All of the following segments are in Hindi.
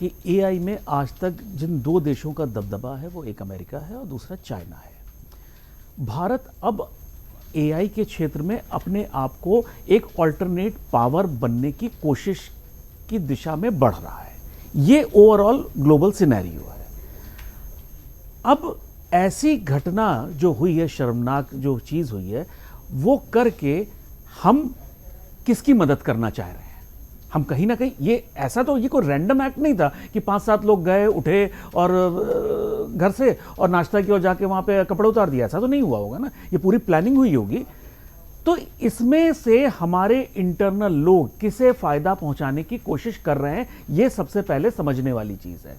कि एआई में आज तक जिन दो देशों का दबदबा है वो एक अमेरिका है और दूसरा चाइना है। भारत अब एआई के क्षेत्र में अपने आप को एक ऑल्टरनेट पावर बनने की कोशिश की दिशा में बढ़ रहा है। ये ओवरऑल ग्लोबल सिनेरियो है। अब ऐसी घटना जो हुई है, शर्मनाक जो चीज़ हुई है, वो करके हम किसकी मदद करना चाह रहे हैं? हम कहीं ना कहीं ये ऐसा तो ये कोई रैंडम एक्ट नहीं था कि 5-7 लोग गए उठे और घर से और नाश्ता किया और जाके वहाँ पे कपड़े उतार दिया। ऐसा तो नहीं हुआ होगा ना, ये पूरी प्लानिंग हुई होगी। तो इसमें से हमारे इंटरनल लोग किसे फ़ायदा पहुँचाने की कोशिश कर रहे हैं, ये सबसे पहले समझने वाली चीज़ है।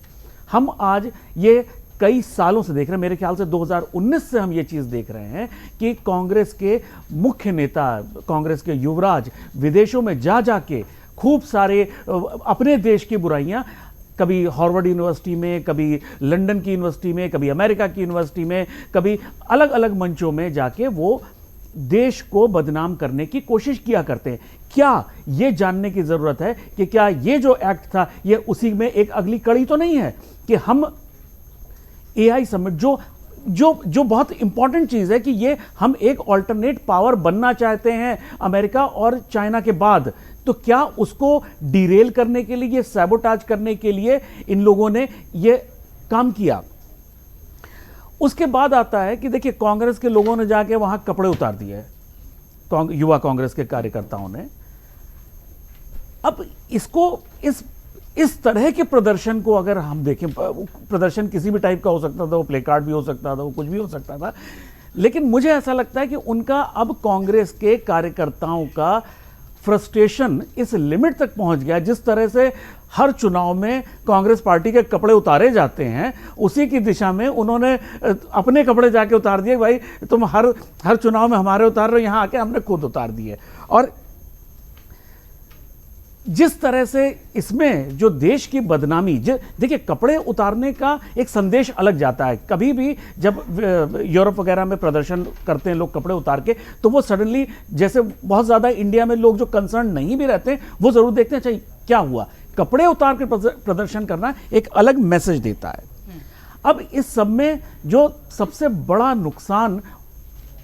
हम आज ये कई सालों से देख रहे हैं, मेरे ख्याल से 2019 से हम ये चीज़ देख रहे हैं कि कांग्रेस के मुख्य नेता, कांग्रेस के युवराज विदेशों में जा जाके खूब सारे अपने देश की बुराइयां, कभी हार्वर्ड यूनिवर्सिटी में, कभी लंदन की यूनिवर्सिटी में, कभी अमेरिका की यूनिवर्सिटी में, कभी अलग अलग मंचों में जाके वो देश को बदनाम करने की कोशिश किया करते हैं। क्या ये जानने की ज़रूरत है कि क्या ये जो एक्ट था ये उसी में एक अगली कड़ी तो नहीं है कि हम एआई समिट जो बहुत इंपॉर्टेंट चीज़ है कि ये हम एक ऑल्टरनेट पावर बनना चाहते हैं अमेरिका और चाइना के बाद, तो क्या उसको डिरेल करने के लिए, सैबोटाज करने के लिए इन लोगों ने ये काम किया। उसके बाद आता है कि देखिए कांग्रेस के लोगों ने जाके वहां कपड़े उतार दिए, युवा कांग्रेस के कार्यकर्ताओं ने। अब इसको इस तरह के प्रदर्शन को अगर हम देखें, प्रदर्शन किसी भी टाइप का हो सकता था, वो प्ले कार्ड भी हो सकता था, वो कुछ भी हो सकता था, लेकिन मुझे ऐसा लगता है कि उनका अब कांग्रेस के कार्यकर्ताओं का फ्रस्ट्रेशन इस लिमिट तक पहुंच गया, जिस तरह से हर चुनाव में कांग्रेस पार्टी के कपड़े उतारे जाते हैं, उसी की दिशा में उन्होंने अपने कपड़े जाके उतार दिए। भाई तुम हर चुनाव में हमारे उतार रहे हो, यहां आके हमने खुद उतार दिए। और जिस तरह से इसमें जो देश की बदनामी, देखिए कपड़े उतारने का एक संदेश अलग जाता है। कभी भी जब यूरोप वगैरह में प्रदर्शन करते हैं लोग कपड़े उतार के, तो वो सडनली, जैसे बहुत ज़्यादा इंडिया में लोग जो कंसर्न नहीं भी रहते वो ज़रूर देखते हैं चाहिए क्या हुआ। कपड़े उतार के प्रदर्शन करना एक अलग मैसेज देता है। अब इस सब में जो सबसे बड़ा नुकसान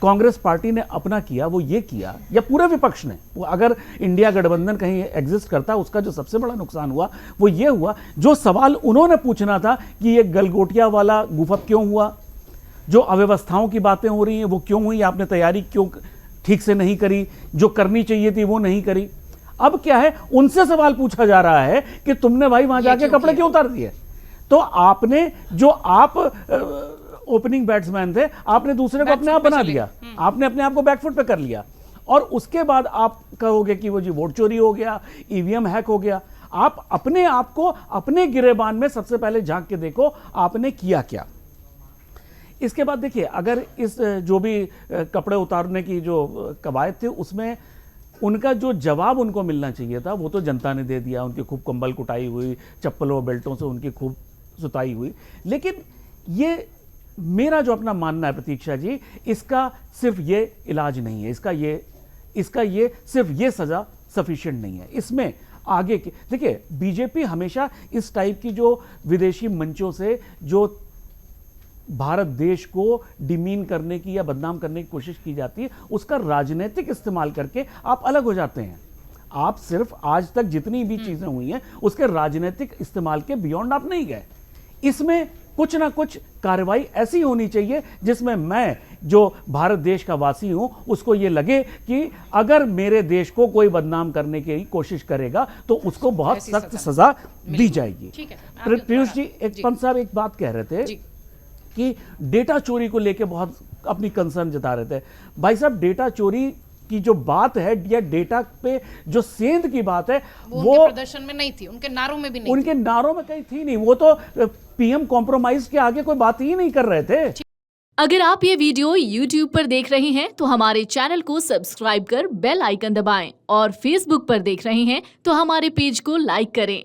कांग्रेस पार्टी ने अपना किया वो ये किया, या पूरे विपक्ष ने, वो अगर इंडिया गठबंधन कहीं एग्जिस्ट करता, उसका जो सबसे बड़ा नुकसान हुआ वो ये हुआ, जो सवाल उन्होंने पूछना था कि ये गलगोटिया वाला गुफअप क्यों हुआ, जो अव्यवस्थाओं की बातें हो रही हैं वो क्यों हुई, आपने तैयारी क्यों ठीक से नहीं करी, जो करनी चाहिए थी वो नहीं करी। अब क्या है, उनसे सवाल पूछा जा रहा है कि तुमने भाई वहां जाके कपड़े क्यों उतार दिए। तो आपने, जो आप ओपनिंग बैट्समैन थे, आपने दूसरे को अपने आप बना दिया, आपने अपने आप को बैकफुट पे कर लिया, और उसके बाद आप कहोगे कि वो जी वोट चोरी हो गया, ईवीएम हैक हो गया। आप अपने आप को अपने गिरेबान में सबसे पहले झांक के देखो आपने किया क्या। इसके बाद देखिए, अगर इस जो भी कपड़े उतारने की जो कवायद थी उसमें उनका जो जवाब उनको मिलना चाहिए था वो तो जनता ने दे दिया। उनकी खूब कंबल कुटाई हुई, चप्पलों बेल्टों से उनकी खूब सुताई हुई। लेकिन ये मेरा जो अपना मानना है प्रतीक्षा जी, इसका सिर्फ ये इलाज नहीं है, इसका ये सिर्फ ये सजा सफिशिएंट नहीं है। इसमें आगे की देखिए, बीजेपी हमेशा इस टाइप की जो विदेशी मंचों से जो भारत देश को डिमीन करने की या बदनाम करने की कोशिश की जाती है, उसका राजनीतिक इस्तेमाल करके आप अलग हो जाते हैं। आप सिर्फ आज तक जितनी भी चीजें हुई हैं उसके राजनीतिक इस्तेमाल के बियॉन्ड आप नहीं गए। इसमें कुछ ना कुछ कार्रवाई ऐसी होनी चाहिए जिसमें मैं, जो भारत देश का वासी हूं, उसको ये लगे कि अगर मेरे देश को कोई बदनाम करने की कोशिश करेगा तो उसको बहुत सख्त सजा दी जाएगी। पीयूष जी, एक पंत साहब एक बात कह रहे थे कि डेटा चोरी को लेकर बहुत अपनी कंसर्न जता रहे थे। भाई साहब, डेटा चोरी की जो बात है या डेटा पे जो सेंध की बात है वो प्रदर्शन में नहीं थी, उनके नारों में भी नहीं, उनके नारों में कहीं थी नहीं। वो तो पीएम कॉम्प्रोमाइज के आगे कोई बात ही नहीं कर रहे थे। अगर आप ये वीडियो YouTube पर देख रहे हैं तो हमारे चैनल को सब्सक्राइब कर बेल आइकन दबाएं, और Facebook पर देख रहे हैं तो हमारे पेज को लाइक करें।